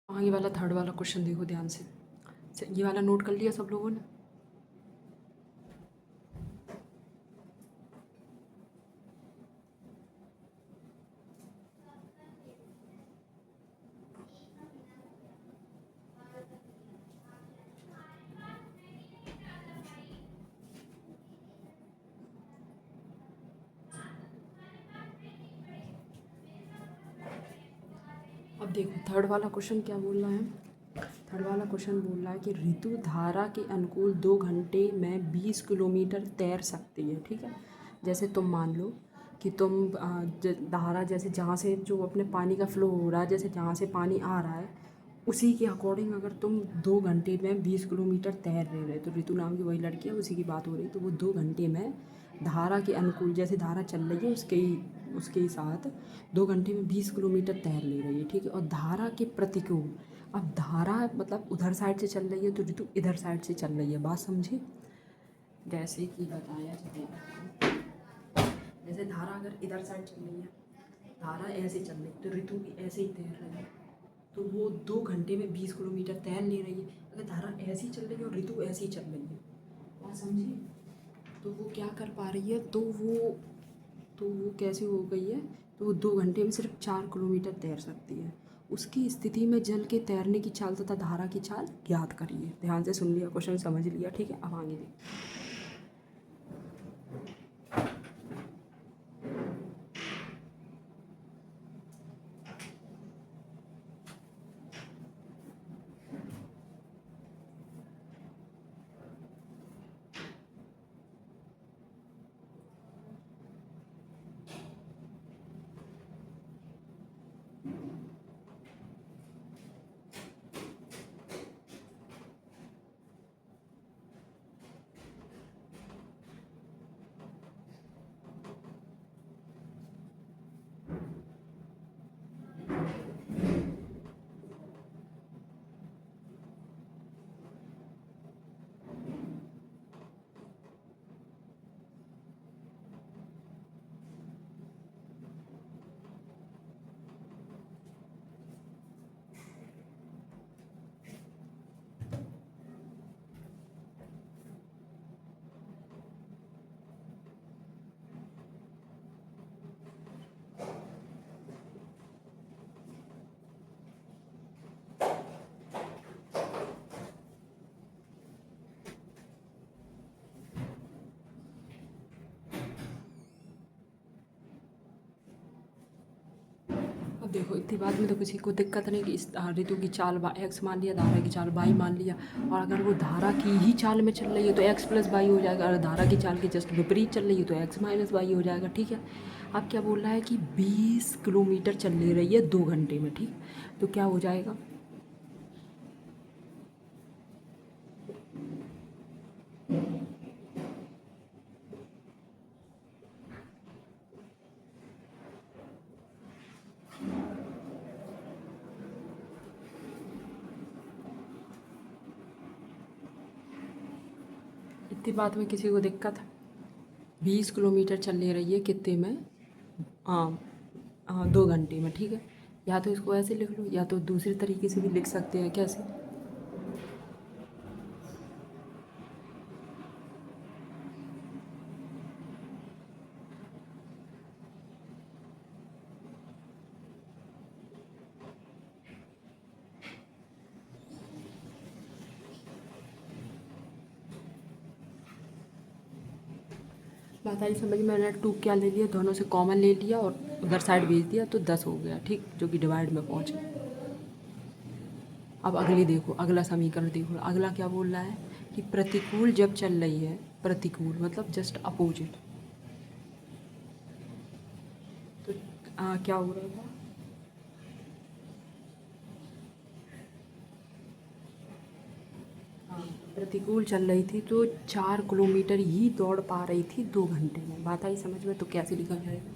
हाँ, ये वाला थर्ड वाला क्वेश्चन देखो ध्यान से। ये वाला नोट कर लिया सब लोगों ने? अब देखो थर्ड वाला क्वेश्चन क्या बोल रहा है। थर्ड वाला क्वेश्चन बोल रहा है कि ऋतु धारा के अनुकूल 2 घंटे में 20 किलोमीटर तैर सकती है। ठीक है, जैसे तुम मान लो कि तुम धारा जैसे जहाँ से जो अपने पानी का फ्लो हो रहा है, जैसे जहाँ से पानी आ रहा है उसी के अकॉर्डिंग अगर तुम 2 घंटे में 20 किलोमीटर तैर रहे हो, तो ऋतु नाम की वही लड़की है, उसी की बात हो रही। तो वो 2 घंटे में धारा के अनुकूल जैसे धारा चल रही है उसके साथ 2 घंटे में 20 किलोमीटर तैर ले रही है। ठीक है, और धारा के प्रतिकूल, अब धारा मतलब उधर साइड से चल रही है तो ऋतु इधर साइड से चल रही है। बात समझे? जैसे कि बताया जाए, जैसे धारा अगर इधर साइड चल रही है, धारा ऐसे चल रही तो ऋतु भी ऐसे ही तैर रही है, तो वो 2 घंटे में 20 किलोमीटर तैर ले रही है। अगर धारा ऐसी चल रही है और ऋतु ऐसी चल रही है, बात समझिए, तो वो क्या कर पा रही है, तो वो कैसे हो गई है, तो वो 2 घंटे में सिर्फ 4 किलोमीटर तैर सकती है। उसकी स्थिति में जल के तैरने की चाल तथा धारा की चाल ज्ञात करिए। ध्यान से सुन लिया, क्वेश्चन समझ लिया? ठीक है, अब आगे देखिए। अब देखो इतनी बात में तो किसी को दिक्कत नहीं कि इस ऋतु की चाल एक्स मान लिया, धारा की चाल वाई मान लिया। और अगर वो धारा की ही चाल में चल रही है तो एक्स प्लस वाई हो जाएगा, और धारा की चाल के जस्ट विपरीत चल रही है तो एक्स माइनस वाई हो जाएगा। ठीक है, अब क्या बोल रहा है कि 20 किलोमीटर चल ले रही है 2 घंटे में। ठीक, तो क्या हो जाएगा, इतनी बात में किसी को दिक्कत है? 20 किलोमीटर चल ले रही है कितने में? हाँ, हाँ 2 घंटे में। ठीक है, या तो इसको ऐसे लिख लो या तो दूसरे तरीके से भी लिख सकते हैं। कैसे? बात आई समझ में? मैंने 2 क्या ले लिया, दोनों से कॉमन ले लिया और उधर साइड भेज दिया तो 10 हो गया। ठीक, जो कि डिवाइड में पहुँचे। अब अगली देखो, अगला समीकरण देखो। अगला क्या बोल रहा है कि प्रतिकूल जब चल रही है, प्रतिकूल मतलब जस्ट अपोजिट, तो क्या हो रहा था? हाँ, प्रतिकूल चल रही थी तो 4 किलोमीटर ही दौड़ पा रही थी 2 घंटे में। बात आई समझ में? तो कैसे लिखा जाएगा?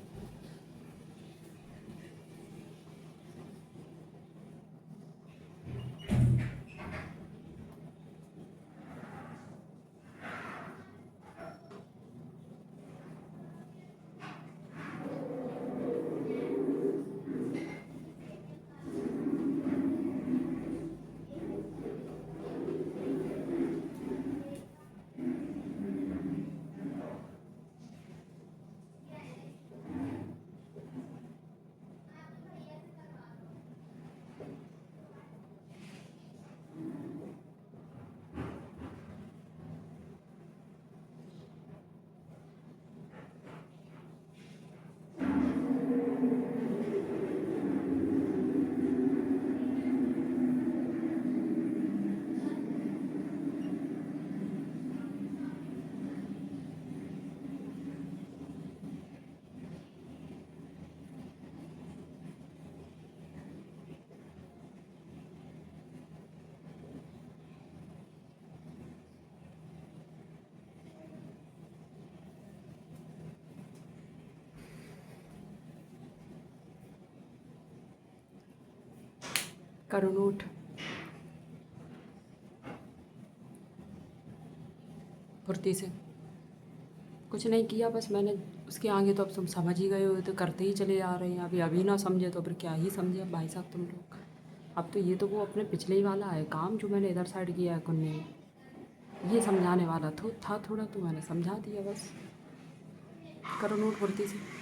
करो नोट। फुर्ती से। कुछ नहीं किया, बस मैंने उसके आगे तो अब तुम समझ ही गए हो, तो करते ही चले आ रहे हैं। अभी अभी ना समझे तो फिर क्या ही समझे अब भाई साहब तुम लोग। अब तो ये तो वो अपने पिछले ही वाला है काम जो मैंने इधर साइड किया है कुन्ने में। ये समझाने वाला था थोड़ा, तो मैंने समझा दिया बस। करो नोट फुर्ती से।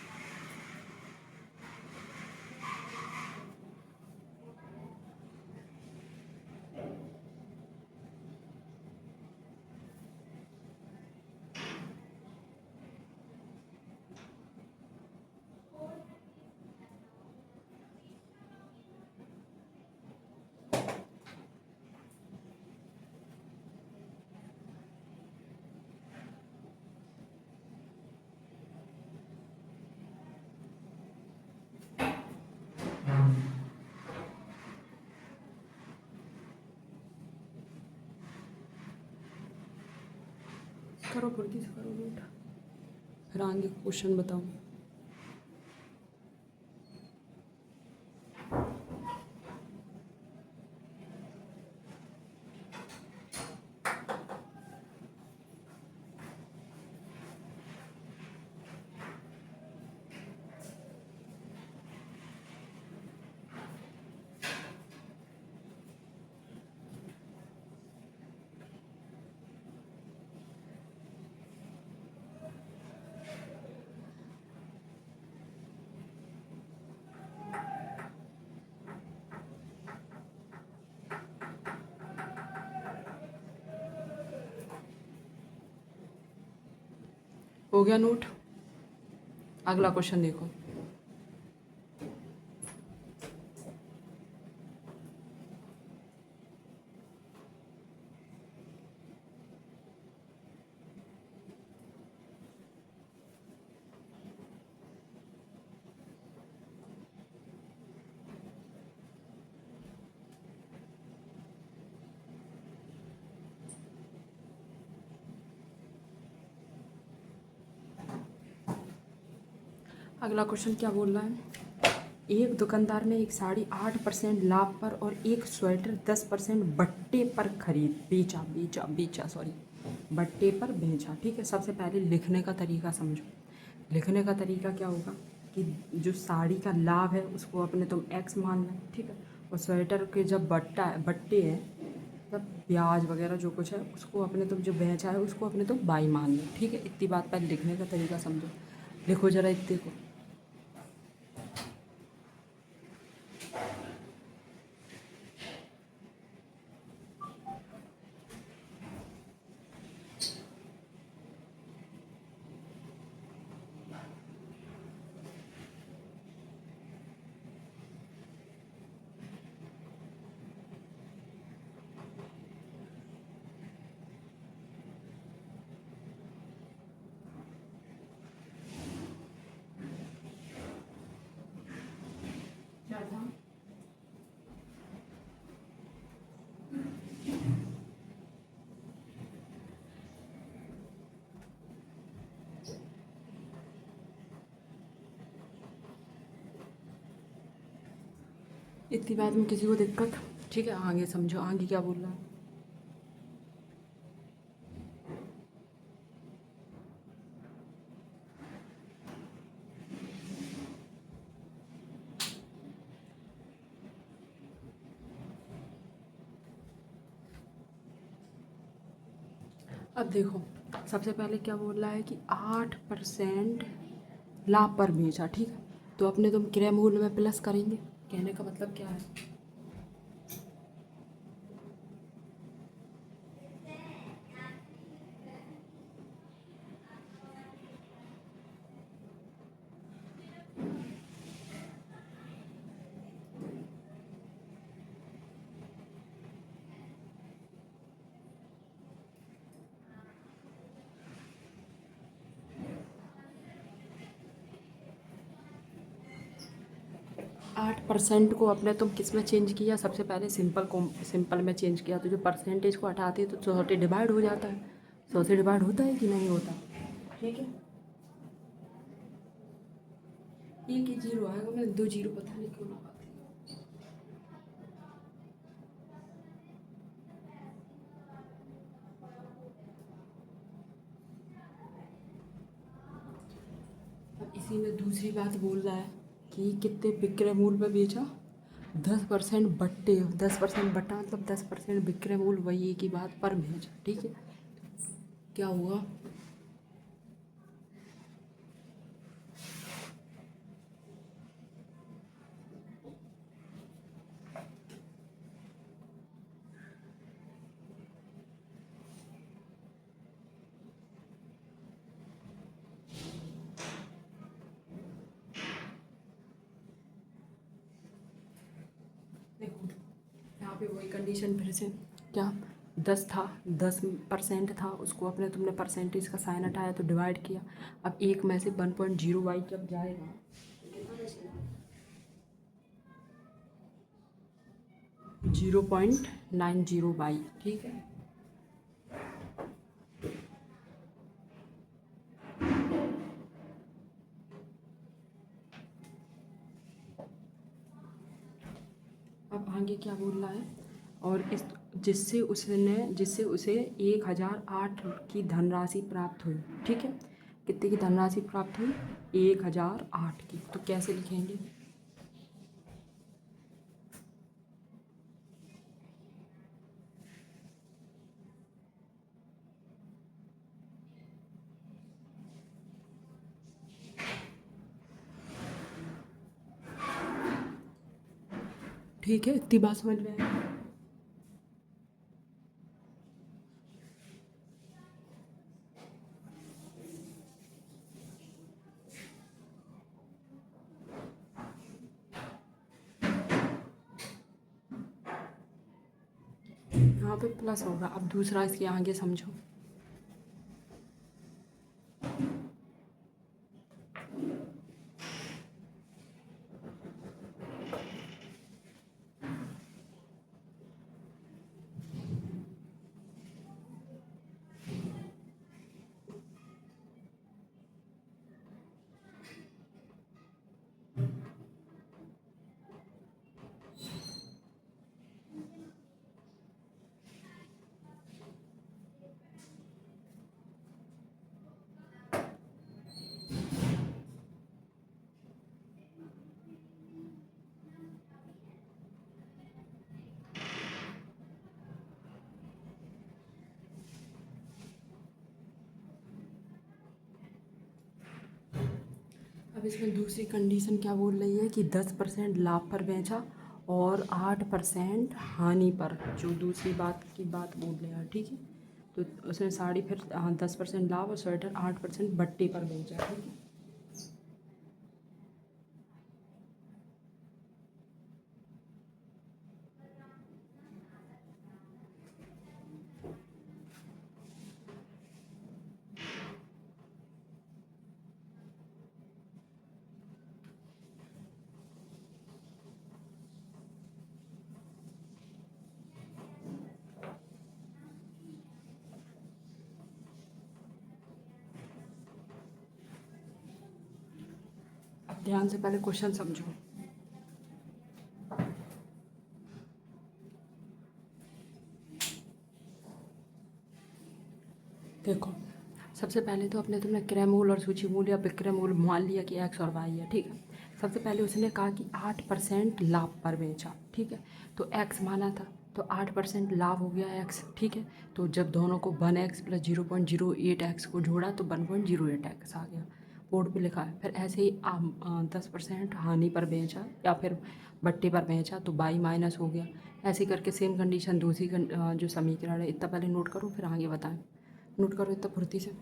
करो फुर्ती से, करो नोट। फिर आगे क्वेश्चन बताओ। हो गया नोट। अगला क्वेश्चन देखो। अगला क्वेश्चन क्या बोल रहा है। एक दुकानदार ने एक साड़ी 8% लाभ पर और एक स्वेटर 10% बट्टे पर खरीद बेचा बेचा बेचा सॉरी बट्टे पर बेचा। ठीक है, सबसे पहले लिखने का तरीका समझो। लिखने का तरीका क्या होगा कि जो साड़ी का लाभ है उसको अपने तुम एक्स मानना, ठीक है। और स्वेटर के जब बट्टे हैं, मतलब ब्याज वगैरह जो कुछ है उसको अपने तुम जो बेचा है उसको अपने तुम बाई मान लो। ठीक है, इतनी बात पहले लिखने का तरीका समझो। लिखो जरा इतने को। क्या था? इतनी बात में किसी को दिक्कत? ठीक है, आगे समझो आगे क्या बोल रहा है। अब देखो, सबसे पहले क्या बोल रहा है कि 8% लाभ पर बेचा। ठीक है, तो अपने तुम क्रय मूल्य में प्लस करेंगे। कहने का मतलब क्या है। 8% को अपने तुम किस में चेंज किया, सबसे पहले सिंपल में चेंज किया। तो जो परसेंटेज को हटाते तो 100 से डिवाइड हो जाता है। 100 से डिवाइड होता है कि नहीं होता। ठीक है, एक ही जीरो आएगा, मैं 2 जीरो पता नहीं क्यों ना आती। इसी में दूसरी बात बोल रहा है कि कितने विक्रय मूल्य पे बेचा, 10% बट्टे, 10% बट्टा मतलब 10% विक्रय मूल्य, वही एक ही बात पर बेचा। ठीक है, क्या हुआ? देखो यहाँ पे वही कंडीशन फिर से, क्या 10 था, 10% था, उसको अपने तुमने परसेंटेज का साइन हटाया तो डिवाइड किया। अब एक में से 1.0 जब जाएगा तो कितना बचेगा? 0.90 ठीक है। अब आगे क्या बोल रहा है, और इस जिससे उसे 1008 की धनराशि प्राप्त हुई। ठीक है, कितने की धनराशि प्राप्त हुई? 1008 की। तो कैसे लिखेंगे? ठीक है, इतनी बात समझ में आई। यहाँ पे प्लस होगा। अब दूसरा इसके आगे समझो। अब इसमें दूसरी कंडीशन क्या बोल रही है कि 10% लाभ पर बेचा और 8% हानि पर, जो दूसरी बात की बात बोल रहे हैं। ठीक है, तो उसने साड़ी फिर 10% लाभ और स्वेटर 8% बट्टे पर बेचा। ठीक है, अब ध्यान से पहले क्वेश्चन समझो। देखो, सबसे पहले तो अपने तुमने क्रय मूल्य और सूची मूल्य या विक्रय मूल्य मान लिया कि एक्स और वाई है। ठीक है, सबसे पहले उसने कहा कि 8% लाभ पर बेचा। ठीक है, तो एक्स माना था, तो 8% लाभ हो गया एक्स। ठीक है, तो जब दोनों को 1x प्लस 0.08x को जोड़ा तो 1.08x आ गया, बोर्ड पे लिखा है। फिर ऐसे ही 10% हानि पर बेचा या फिर बट्टे पर बेचा तो बाई माइनस हो गया। ऐसे करके सेम कंडीशन दूसरी जो समीकरण है, इतना पहले नोट करो फिर आगे बताएं। नोट करो इतना फुर्ती से।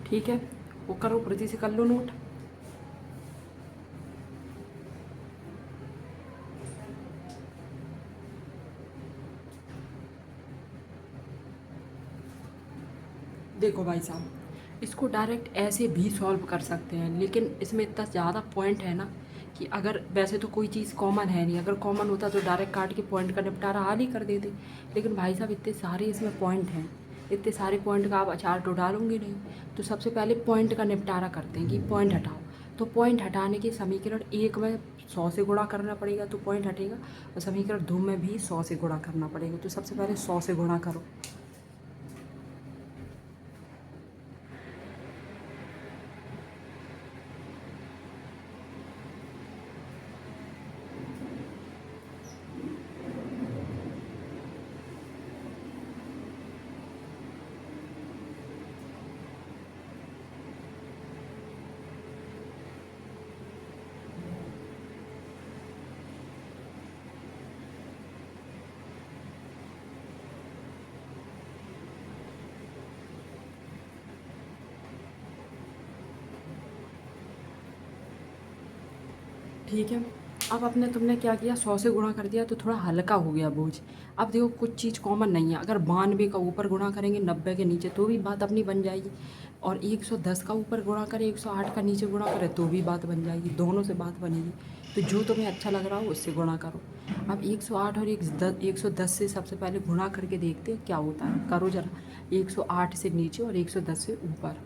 ठीक है, वो करो, प्रति से कर लो नोट। देखो भाई साहब, इसको डायरेक्ट ऐसे भी सॉल्व कर सकते हैं, लेकिन इसमें इतना ज़्यादा पॉइंट है ना कि अगर वैसे तो कोई चीज़ कॉमन है नहीं, अगर कॉमन होता तो डायरेक्ट काट के पॉइंट का निपटारा हाल ही कर देते। लेकिन भाई साहब इतने सारे इसमें पॉइंट हैं, इतने सारे पॉइंट का आप अचार तो डालोगे नहीं। तो सबसे पहले पॉइंट का निपटारा करते हैं कि पॉइंट हटाओ। तो पॉइंट हटाने के समीकरण एक में 100 से गुणा करना पड़ेगा तो पॉइंट हटेगा, और समीकरण दो में भी 100 से गुणा करना पड़ेगा। तो सबसे पहले 100 से गुणा करो। ठीक है, अब अपने तुमने क्या किया, 100 से गुणा कर दिया तो थोड़ा हल्का हो गया बोझ। अब देखो कुछ चीज़ कॉमन नहीं है, अगर 92 का ऊपर गुणा करेंगे 90 के नीचे तो भी बात अपनी बन जाएगी, और 110 का ऊपर गुणा करें 108 का नीचे गुणा करें तो भी बात बन जाएगी, दोनों से बात बनेगी। तो जो तुम्हें अच्छा लग रहा हो उससे गुणा करो। अब 108 और 110 से सबसे पहले गुणा करके देखते हैं क्या होता है। करो जरा, 108 से नीचे और 110 से ऊपर।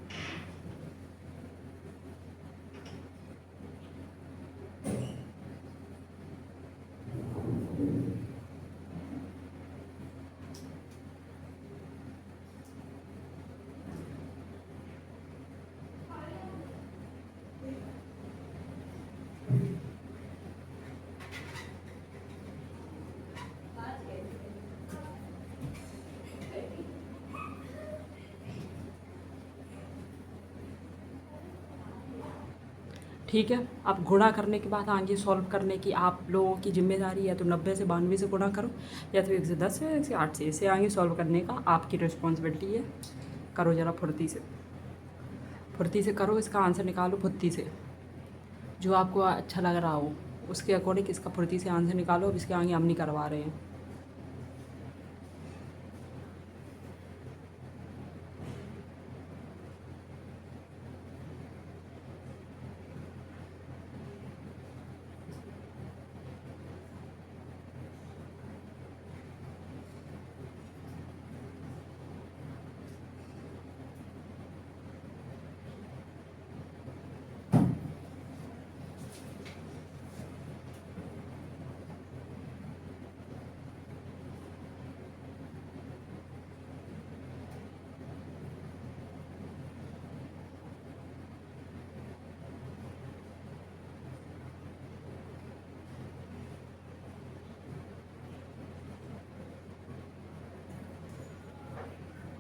ठीक है, अब गुणा करने के बाद आगे सॉल्व करने की आप लोगों की जिम्मेदारी है। तो 90 से 92 से गुणा करो, या तो 110 से 108 से, इसे आगे सॉल्व करने का आपकी रिस्पॉन्सिबिलिटी है। करो ज़रा फुर्ती से, फुर्ती से करो, इसका आंसर निकालो फुर्ती से, जो आपको अच्छा लग रहा हो उसके अकॉर्डिंग इसका फुर्ती से आंसर निकालो। अब इसके आगे हम नहीं करवा रहे हैं।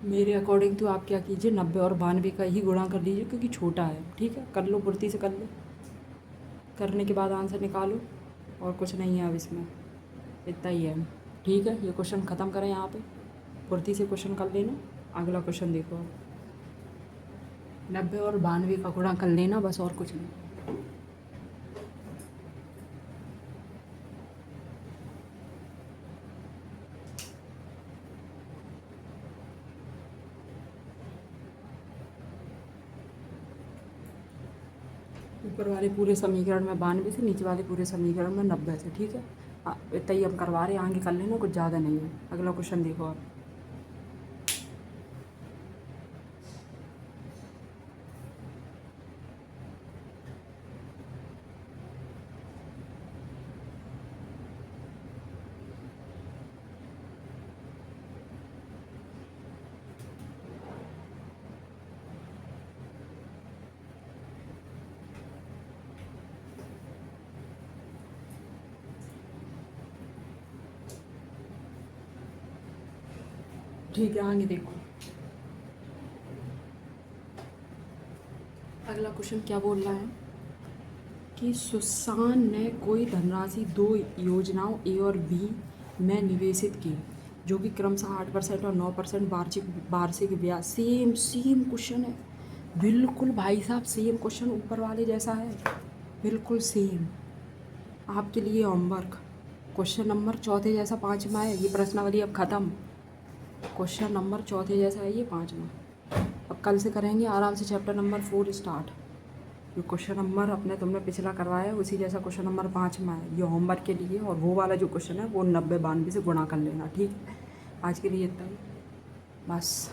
मेरे अकॉर्डिंग तो आप क्या कीजिए, 90 और 92 का ही गुणा कर लीजिए, क्योंकि छोटा है। ठीक है, कर लो फुर्ती से, कर लो। करने के बाद आंसर निकालो, और कुछ नहीं है अब इसमें, इतना ही है। ठीक है, ये क्वेश्चन ख़त्म करें यहाँ पे, फुर्ती से क्वेश्चन कर लेना। अगला क्वेश्चन देखो, 90 और 92 का गुणा कर लेना बस, और कुछ नहीं। ऊपर वाले पूरे समीकरण में 92 से, नीचे वाले पूरे समीकरण में 90 से। ठीक है, इतना ही हम करवा रहे हैं, आगे कर लेना, कुछ ज़्यादा नहीं है। अगला क्वेश्चन देखो आप। ठीक है, आगे देखो। अगला क्वेश्चन क्या बोल रहा है कि सुसान ने कोई धनराशि दो योजनाओं ए और बी में निवेशित की, जो कि क्रमशः 8% और 9% वार्षिक वार्षिक ब्याज। सेम सेम क्वेश्चन है, बिल्कुल भाई साहब सेम क्वेश्चन ऊपर वाले जैसा है, बिल्कुल सेम। आपके लिए होमवर्क, क्वेश्चन नंबर चौथे जैसा पाँचवा है ये प्रश्नावली, अब ख़त्म। क्वेश्चन नंबर चौथे जैसा है ये पाँचवा। अब कल से करेंगे आराम से चैप्टर नंबर 4 स्टार्ट। जो क्वेश्चन नंबर अपने तुमने पिछला करवाया है उसी जैसा क्वेश्चन नंबर 5 में है, ये होमवर्क के लिए। और वो वाला जो क्वेश्चन है वो 90 92 से गुणा कर लेना, ठीक है। आज के लिए इतना ही बस।